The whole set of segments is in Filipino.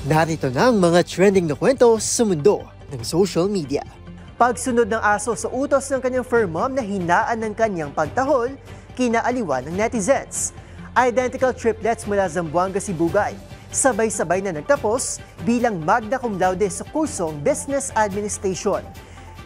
Narito na ang mga trending na kwento sa mundo ng social media. Pagsunod ng aso sa utos ng kanyang fur mom na hinaan ng kanyang pagtahol, kinaaliwan ng netizens. Identical triplets mula Zamboanga, Sibugay. Sabay-sabay na nagtapos bilang magna cum laude sa kursong Business Administration.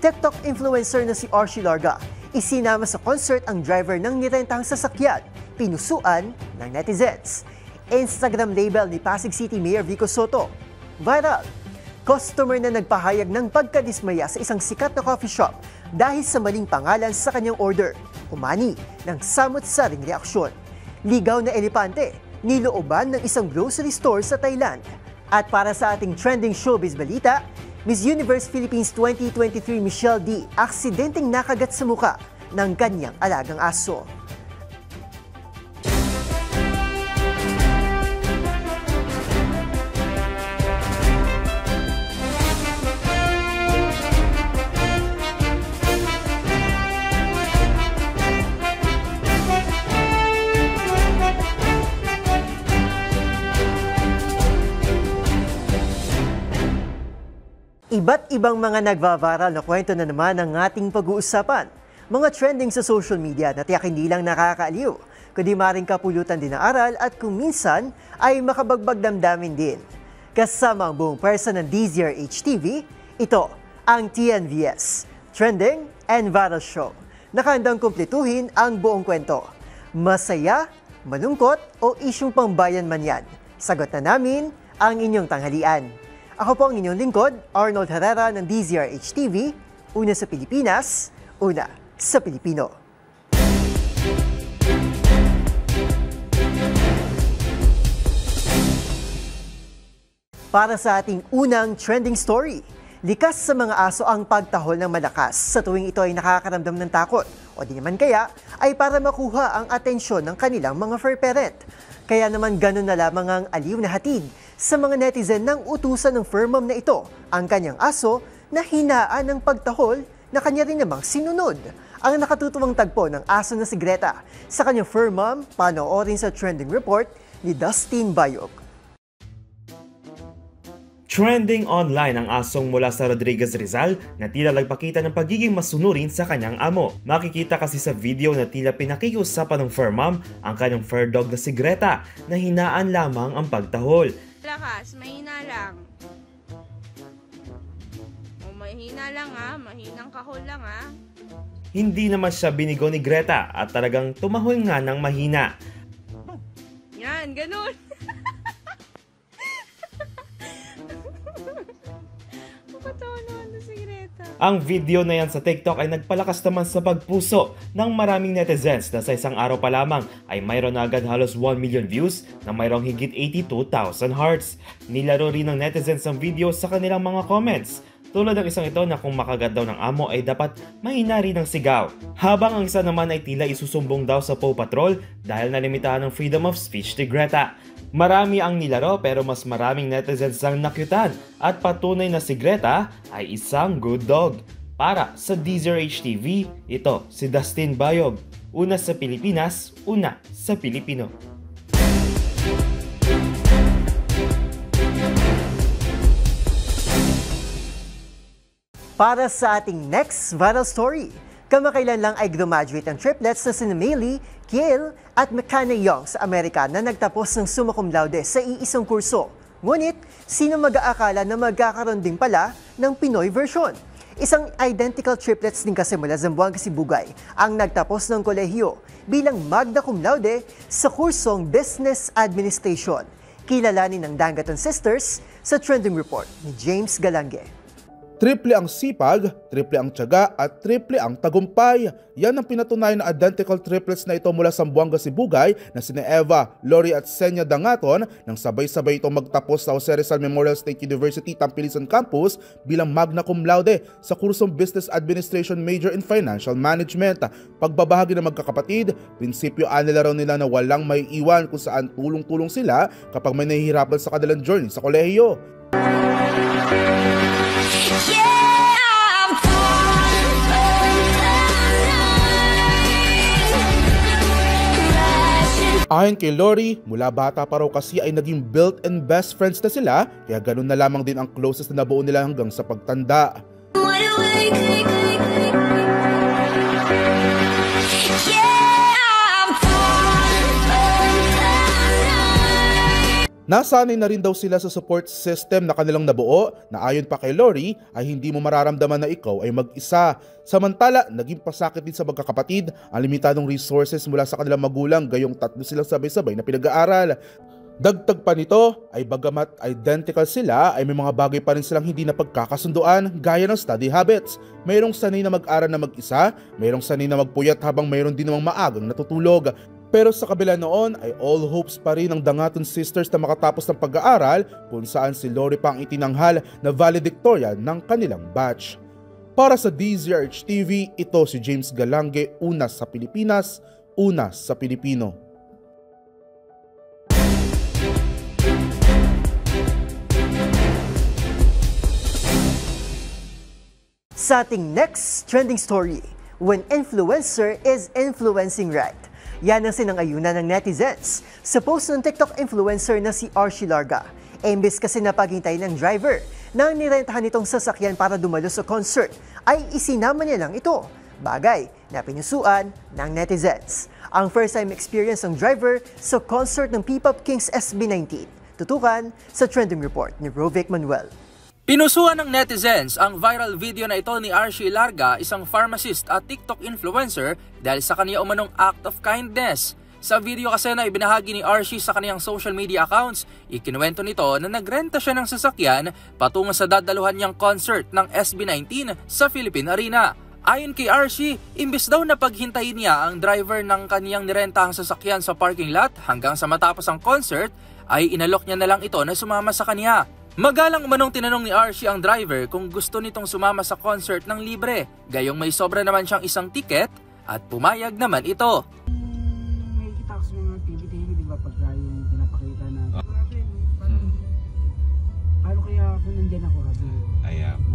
TikTok influencer na si Archie Larga, isinama sa concert ang driver ng nirentang sasakyan, pinusuan ng netizens. Instagram label ni Pasig City Mayor Vico Soto. Viral. Customer na nagpahayag ng pagkadismaya sa isang sikat na coffee shop dahil sa maling pangalan sa kanyang order. Umani ng samot-saring reaksyon. Ligaw na elepante, nilooban ng isang grocery store sa Thailand. At para sa ating trending showbiz balita, Miss Universe Philippines 2023 Michelle D. aksidenteng nakagat sa muka ng kanyang alagang aso. Iba't ibang mga nagva-viral na kwento na naman ang ating pag-uusapan. Mga trending sa social media na tiyak hindi lang nakakaaliw, kundi maring kapulutan din ng aral at kung minsan ay makabagbag damdamin din. Kasama ang buong person ng DZRH TV, ito ang TNVS, Trending and Viral Show. Nakahandang kumpletuhin ang buong kwento. Masaya, malungkot o isyung pangbayan man yan. Sagot na namin ang inyong tanghalian. Ako po ang inyong lingkod, Arnold Herrera ng DZRH TV, una sa Pilipinas, una sa Pilipino. Para sa ating unang trending story, likas sa mga aso ang pagtahol ng malakas sa tuwing ito ay nakakaramdam ng takot o di naman kaya ay para makuha ang atensyon ng kanilang mga fur parent. Kaya naman ganun na lamang ang aliw na hatid sa mga netizen ng utusan ng fur mom na ito, ang kanyang aso na hinaan ng pagtahol na kanya rin namang sinunod. Ang nakatutuwang tagpo ng aso na si Greta sa kanyang fur mom, panoorin sa trending report ni Dustin Bayog. Trending online ang asong mula sa Rodriguez Rizal na tila nagpakita ng pagiging masunurin sa kanyang amo. Makikita kasi sa video na tila pinakikiusapan ng fur mom ang kanyang fur dog na si Greta na hinaan lamang ang pagtahol. Lakas, mahina lang. O mahina lang ha, mahinang kahol lang ha. Hindi naman siya binigo ni Greta at talagang tumahol nga ng mahina. Yan, ganun. Ang video na yan sa TikTok ay nagpalakas naman sa pagpuso ng maraming netizens na sa isang araw pa lamang ay mayroon na agad halos 1 million views na mayroong higit 82,000 hearts. Nilaro rin ng netizens ang video sa kanilang mga comments. Tulad ng isang ito na kung makagat daw ng amo ay dapat mahina rin ng sigaw. Habang ang isa naman ay tila isusumbong daw sa Paw Patrol dahil nalimitahan ng freedom of speech ni Greta. Marami ang nilaro pero mas maraming netizens ang nakyutan at patunay na si Greta ay isang good dog. Para sa DZRH TV, ito si Dustin Bayog. Una sa Pilipinas, una sa Pilipino. Para sa ating next viral story, kamakailan lang ay graduate ang triplets na sina Maylee, Kiel at McCanna Young sa Amerika na nagtapos ng summa cum laude sa iisang kurso. Ngunit, sino mag-aakala na magkakaroon din pala ng Pinoy version? Isang identical triplets din kasi mula Zamboanga, Sibugay ang nagtapos ng kolehiyo bilang magna cum laude sa kursong Business Administration. Kilalanin ng Dangaton Sisters sa trending report ni James Galange. Triple ang sipag, triple ang tiyaga at triple ang tagumpay. Yan ang pinatunayan na identical triplets na ito mula sa Zamboanga, Sibugay na sina Eva, Lori at Senya Dangaton nang sabay-sabay itong magtapos sa Jose Rizal Memorial State University Tampilisan Campus bilang magna cum laude sa kursong Business Administration Major in Financial Management. Pagbabahagi ng magkakapatid, prinsipyo nila raw nila na walang may iwan kung saan tulong-tulong sila kapag may nahihirapan sa kanilang journey sa kolehiyo. Ayon kay Lori, mula bata pa raw kasi ay naging built-in best friends na sila, kaya ganun na lamang din ang closest na nabuo nila hanggang sa pagtanda. Nasanay na rin daw sila sa support system na kanilang nabuo na ayon pa kay Lori ay hindi mo mararamdaman na ikaw ay mag-isa. Samantala, naging pasakit din sa magkakapatid ang limitadong resources mula sa kanilang magulang gayong tatlo silang sabay-sabay na pinag-aaral. Dagdag pa nito ay bagamat identical sila ay may mga bagay pa rin silang hindi na pagkakasunduan gaya ng study habits. Mayroong sanay na mag-aral na mag-isa, mayroong sanay na magpuyat habang mayroon din namang maagang natutulog. Pero sa kabila noon ay all hopes pa rin ng Dangaton sisters na makatapos ng pag-aaral kung saan si Lori pa ang itinanghal na valedictorian ng kanilang batch. Para sa DZRH TV, ito si James Galange, una sa Pilipinas, una sa Pilipino. Sa ating next trending story, when influencer is influencing right. Yan ang sinangayunan ng netizens sa post ng TikTok influencer na si Archie Larga. Imbes kasi na paghintay ng driver nang nirentahan itong sasakyan para dumalo sa concert, ay isinama niya lang ito. Bagay na pinusuan ng netizens. Ang first time experience ng driver sa concert ng P-Pop Kings SB19. Tutukan sa trending report ni Rovic Manuel. Pinusuan ng netizens ang viral video na ito ni Archie Larga, isang pharmacist at TikTok influencer dahil sa kaniya umanong act of kindness. Sa video kasi na ibinahagi ni Archie sa kaniyang social media accounts, ikinuwento nito na nagrenta siya ng sasakyan patungo sa dadaluhan niyang concert ng SB19 sa Philippine Arena. Ayon kay Archie, imbes daw na paghintayin niya ang driver ng kaniyang nirentahang sasakyan sa parking lot hanggang sa matapos ang concert, ay inalok niya na lang ito na sumama sa kaniya. Magalang umanong tinanong ni Archie ang driver kung gusto nitong sumama sa concert ng libre, gayong may sobra naman siyang isang tiket at pumayag naman ito. May kita ko sa mga TV, di ba, pagka yung pinapakita na paano kaya kung nandyan ako habi?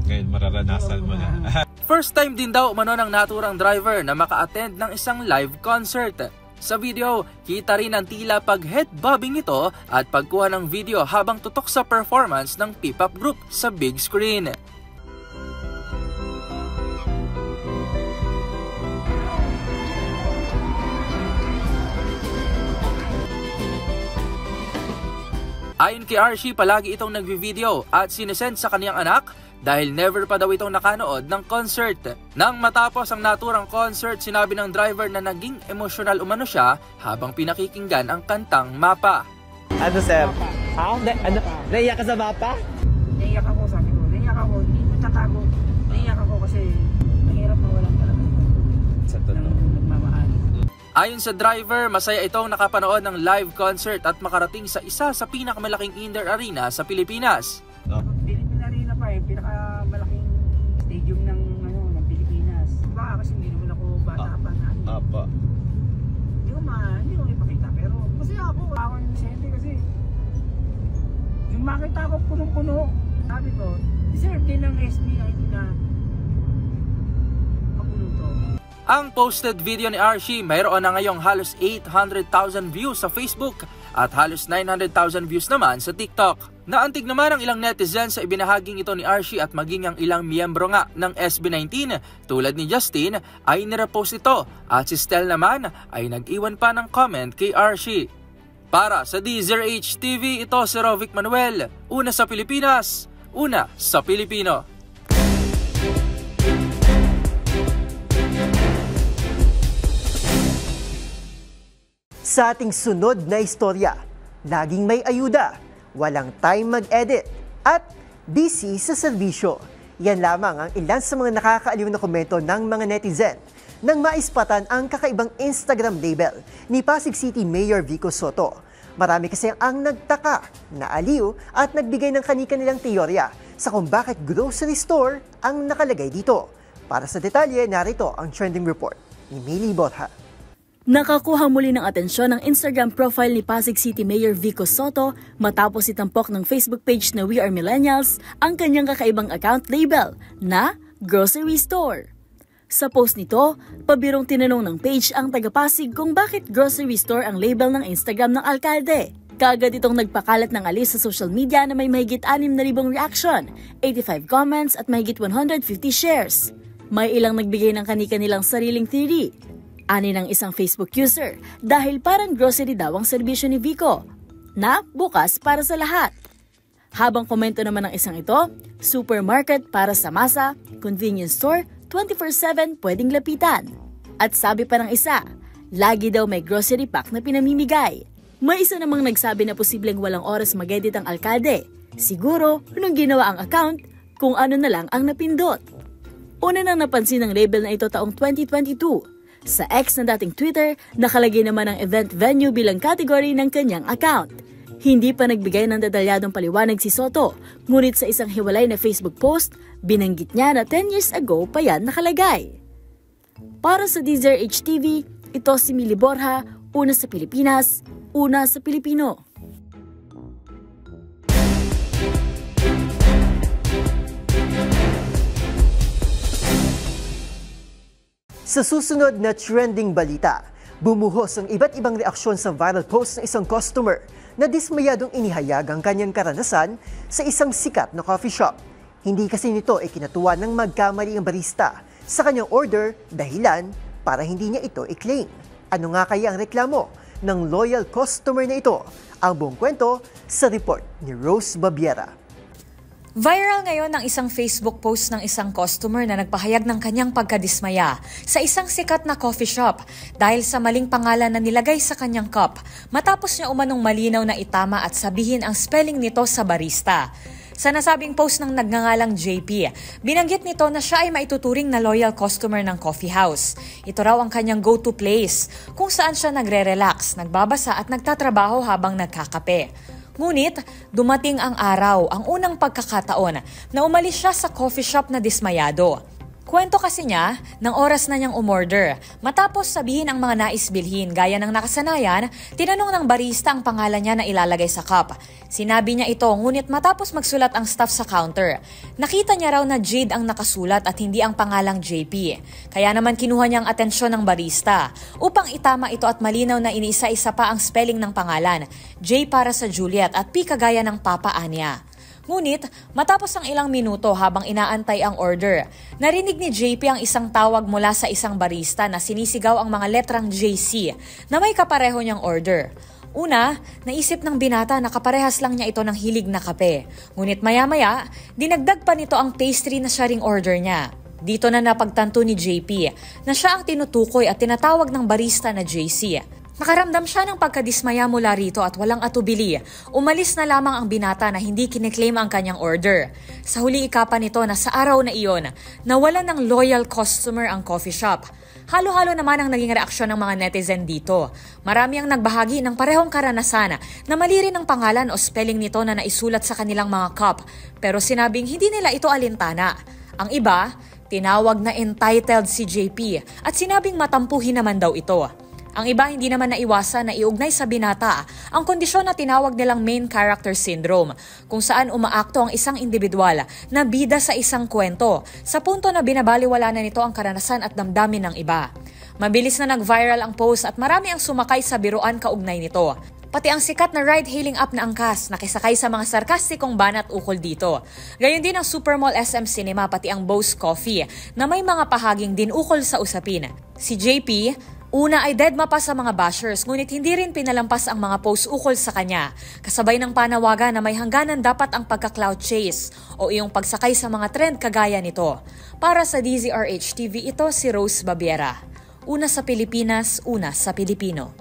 Ngayon mararanasan mo na. First time din daw umano ng naturang driver na maka-attend ng isang live concert. Sa video, kita rin ang tila pag-head bobbing ito at pagkuha ng video habang tutok sa performance ng P-Pop group sa big screen. Ayon kay Archie, palagi itong nagvi-video at sinesend sa kaniyang anak dahil never pa daw itong nakanood ng concert. Nang matapos ang naturang concert, sinabi ng driver na naging emosyonal umano siya habang pinakikinggan ang kantang Mapa. Ano sir? Ano? Naiyak ka sa Mapa? Naiyak ako, sabi ko. Naiyak ako, hindi ko tatago. Naiyak ako kasi mahirap mawalan talaga ng nagmamahal. Ayon sa driver, masaya itong nakapanood ng live concert at makarating sa isa sa pinakamalaking indoor arena sa Pilipinas. Philippine Arena pa pinakamalaking stadium ng Pilipinas. Baka kasi hindi naman ako bata pa na. Hindi ko ipakita pero masaya ako. Ako yung siyempre kasi yung makita ko punong-puno, sabi ko, deserve din ng SB19 na mapuno to. Ang posted video ni Archie mayroon na ngayong halos 800,000 views sa Facebook at halos 900,000 views naman sa TikTok. Naantig naman ang ilang netizens sa ibinahaging ito ni Archie at maging ang ilang miyembro nga ng SB19 tulad ni Justin ay nirepost ito at si Stel naman ay nag-iwan pa ng comment kay Archie. Para sa DZRH TV, ito si Rovic Manuel, una sa Pilipinas, una sa Pilipino. Sa ating sunod na istorya, laging may ayuda, walang time mag-edit, at busy sa serbisyo. Yan lamang ang ilan sa mga nakakaaliw na komento ng mga netizen nang maispatan ang kakaibang Instagram label ni Pasig City Mayor Vico Soto. Marami kasi ang nagtaka, naaliw at nagbigay ng kani-kanilang teorya sa kung bakit grocery store ang nakalagay dito. Para sa detalye, narito ang trending report ni Millie Borja. Nakakuha muli ng atensyon ng Instagram profile ni Pasig City Mayor Vico Soto matapos itampok ng Facebook page na We Are Millennials ang kanyang kakaibang account label na Grocery Store. Sa post nito, pabirong tinanong ng page ang taga-Pasig kung bakit grocery store ang label ng Instagram ng alkalde. Kaagad itong nagpakalat ng alis sa social media na may mahigit 6,000 reaction, 85 comments at mahigit 150 shares. May ilang nagbigay ng kani-kanilang sariling theory. Ani ng isang Facebook user dahil parang grocery daw ang serbisyo ni Vico na bukas para sa lahat. Habang komento naman ng isang ito, supermarket para sa masa, convenience store, 24/7 pwedeng lapitan. At sabi pa ng isa, lagi daw may grocery pack na pinamimigay. May isa namang nagsabi na posibleng walang oras mag-edit ang alkalde. Siguro, nung ginawa ang account, kung ano na lang ang napindot. Una nang napansin ng label na ito taong 2022. Sa X na dating Twitter, nakalagay naman ang event venue bilang category ng kanyang account. Hindi pa nagbigay ng detalyadong paliwanag si Soto, ngunit sa isang hiwalay na Facebook post, binanggit niya na 10 years ago pa yan nakalagay. Para sa DZRH TV, ito si Mili Borja, una sa Pilipinas, una sa Pilipino. Sa susunod na trending balita, bumuhos ang iba't ibang reaksyon sa viral post ng isang customer na dismayadong inihayag ang kanyang karanasan sa isang sikat na coffee shop. Hindi kasi nito ikinatuwa ng magkamali ang barista sa kanyang order dahilan para hindi niya ito i-claim. Ano nga kaya ang reklamo ng loyal customer na ito? Ang buong kwento sa report ni Rose Babiera. Viral ngayon ang isang Facebook post ng isang customer na nagpahayag ng kanyang pagkadismaya sa isang sikat na coffee shop dahil sa maling pangalan na nilagay sa kanyang cup matapos niya umanong malinaw na itama at sabihin ang spelling nito sa barista. Sa nasabing post ng nagngangalang JP, binanggit nito na siya ay maituturing na loyal customer ng coffee house. Ito raw ang kanyang go-to place kung saan siya nagre-relax, nagbabasa at nagtatrabaho habang nagkakape. Ngunit, dumating ang araw, ang unang pagkakataon na umalis siya sa coffee shop na dismayado. Kwento kasi niya, ng oras na niyang umorder. Matapos sabihin ang mga nais bilhin gaya ng nakasanayan, tinanong ng barista ang pangalan niya na ilalagay sa cup. Sinabi niya ito, ngunit matapos magsulat ang staff sa counter, nakita niya raw na Jade ang nakasulat at hindi ang pangalang JP. Kaya naman kinuha niya ang atensyon ng barista upang itama ito at malinaw na iniisa-isa pa ang spelling ng pangalan, J para sa Juliet at P kagaya ng Papa Anya. Ngunit, matapos ang ilang minuto habang inaantay ang order, narinig ni JP ang isang tawag mula sa isang barista na sinisigaw ang mga letrang JC na may kapareho niyang order. Una, naisip ng binata na kaparehas lang niya ito ng hilig na kape. Ngunit maya-maya, dinagdag pa nito ang pastry na siya ring order niya. Dito na napagtanto ni JP na siya ang tinutukoy at tinatawag ng barista na JC. Nakaramdam siya ng pagkadismaya mula rito at walang atubili. Umalis na lamang ang binata na hindi kiniklaim ang kanyang order. Sa huli ikapan nito na sa araw na iyon, nawalan ng loyal customer ang coffee shop. Halo-halo naman ang naging reaksyon ng mga netizen dito. Marami ang nagbahagi ng parehong karanasan na mali rin ang pangalan o spelling nito na naisulat sa kanilang mga cup. Pero sinabing hindi nila ito alintana. Ang iba, tinawag na entitled si JP at sinabing matampuhin naman daw ito. Ang iba hindi naman naiwasan na iugnay sa binata ang kondisyon na tinawag nilang main character syndrome, kung saan umaakto ang isang individual na bida sa isang kwento, sa punto na binabaliwala na nito ang karanasan at damdamin ng iba. Mabilis na nag-viral ang post at marami ang sumakay sa biruan kaugnay nito. Pati ang sikat na ride-hailing app na Angkas nakisakay sa mga sarkastikong banat ukol dito. Gayon din ang Supermall SM Cinema pati ang Bose Coffee na may mga pahaging din ukol sa usapin. Si JP, una ay deadma pa sa mga bashers ngunit hindi rin pinalampas ang mga posts ukol sa kanya. Kasabay ng panawagan na may hangganan dapat ang pagka-cloud chase o iyong pagsakay sa mga trend kagaya nito. Para sa DZRH TV, ito si Rose Babiera. Una sa Pilipinas, una sa Pilipino.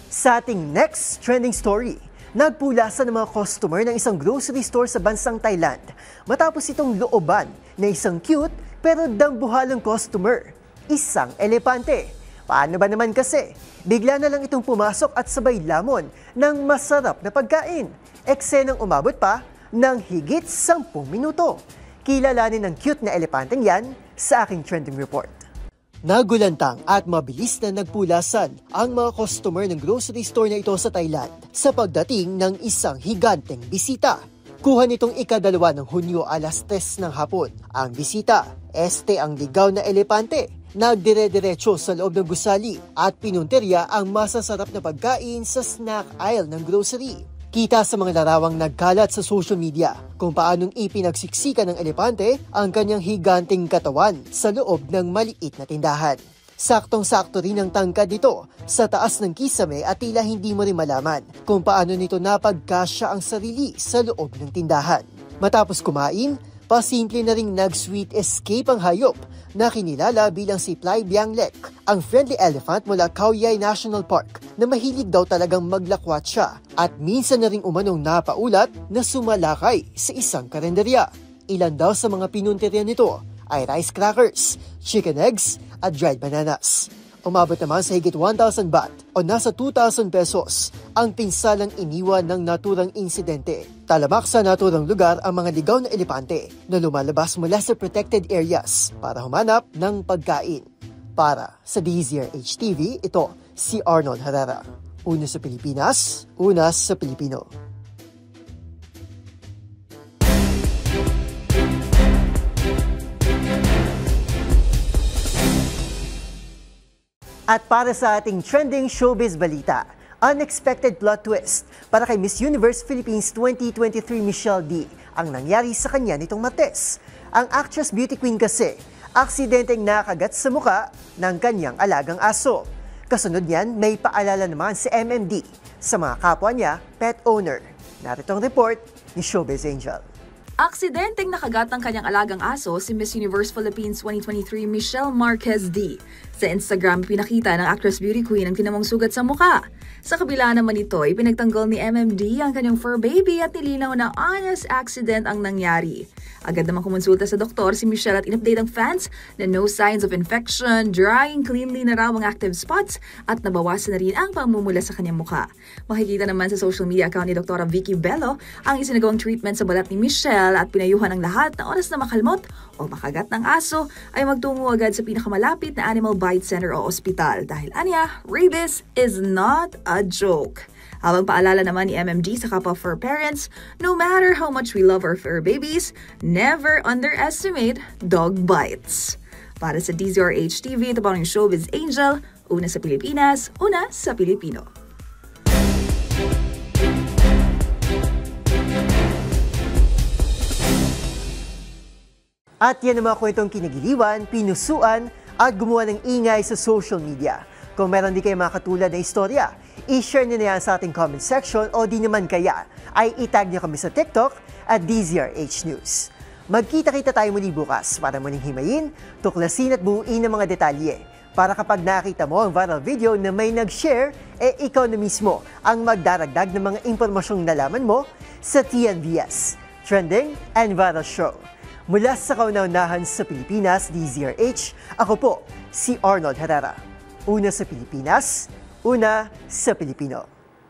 Sa ating next trending story, nagpulasan ng mga customer ng isang grocery store sa bansang Thailand matapos itong looban na isang cute pero dambuhalang customer, isang elepante. Paano ba naman kasi? Bigla na lang itong pumasok at sabay lamon ng masarap na pagkain. Eksenang umabot pa ng higit 10 minuto. Kilalanin ng cute na elepanteng yan sa aking trending report. Nagulantang at mabilis na nagpulasan ang mga customer ng grocery store na ito sa Thailand sa pagdating ng isang higanteng bisita. Kuha nitong ika-2 ng Hunyo alas 3 ng hapon. Ang bisita, ang ligaw na elepante. Nagdire-diretso sa loob ng gusali at pinunterya ang masasarap na pagkain sa snack aisle ng grocery. Kita sa mga larawang nagkalat sa social media kung paanong ipinagsiksikan ng elepante ang kanyang higanteng katawan sa loob ng maliit na tindahan. Saktong-sakto rin ang tangkad nito sa taas ng kisame at tila hindi mo rin malaman kung paano nito napagkasya ang sarili sa loob ng tindahan. Matapos kumain, pasimple na ring nag-sweet escape ang hayop na kinilala bilang si Plai Biang Lek, ang friendly elephant mula Khao Yai National Park na mahilig daw talagang maglakwat siya at minsan na ring umanong napaulat na sumalakay sa isang karenderya. Ilan daw sa mga pinuntirya nito ay rice crackers, chicken eggs at dried bananas. Umabot naman sa higit 1,000 baht o nasa 2,000 pesos ang pinsalang iniwan ng naturang insidente. Talamak sa naturang lugar ang mga ligaw na elepante na lumalabas mula sa protected areas para humanap ng pagkain. Para sa DZRH TV, ito si Arnold Herrera. Una sa Pilipinas, una sa Pilipino. At para sa ating trending showbiz balita, unexpected plot twist para kay Miss Universe Philippines 2023 Michelle D ang nangyari sa kanya nitong Martes. Ang actress beauty queen kasi, aksidenteng nakagat sa muka ng kanyang alagang aso. Kasunod niyan, may paalala naman si MMD sa mga kapwa niya, pet owner. Narito ang report ni Showbiz Angel. Aksidenteng nakagat ng kanyang alagang aso si Miss Universe Philippines 2023 Michelle Marquez D. Sa Instagram, pinakita ng actress beauty queen ang tinamong sugat sa muka. Sa kabila naman ito, ipinagtanggol ni MMD ang kanyang fur baby at nilinaw na honest accident ang nangyari. Agad namang kumonsulta sa doktor si Michelle at in-update ang fans na no signs of infection, drying cleanly na raw ang active spots at nabawasan na rin ang pamumula sa kanyang mukha. Makikita naman sa social media account ni Dr. Vicky Bello ang isinagawang treatment sa balat ni Michelle at pinayuhan ang lahat na oras na makalmot o makagat ng aso ay magtungo agad sa pinakamalapit na Animal Bite Center o ospital dahil anya, rabies is not a joke. Habang paalala naman ni MMG sa kapwa fur parents, no matter how much we love our fur babies, never underestimate dog bites. Para sa DZRH TV, ito pa ang Showbiz Angel, una sa Pilipinas, una sa Pilipino. At yan ang mga kwentong kinagiliwan, pinusuan at gumawa ng ingay sa social media. Kung meron di kayo mga katulad na istorya, i-share nyo na yan sa ating comment section o di naman kaya ay itag nyo kami sa TikTok at DZRH News. Magkita-kita tayo muli bukas para muling himayin, tuklasin at buuin ang mga detalye. Para kapag nakita mo ang viral video na may nag-share, ikaw na mismo ang magdaragdag ng mga impormasyong nalaman mo sa TNVS, Trending and Viral Show. Mula sa kauna-unahan sa Pilipinas, DZRH, ako po si Arnold Herrera. Una sa Pilipinas, una sa Pilipino.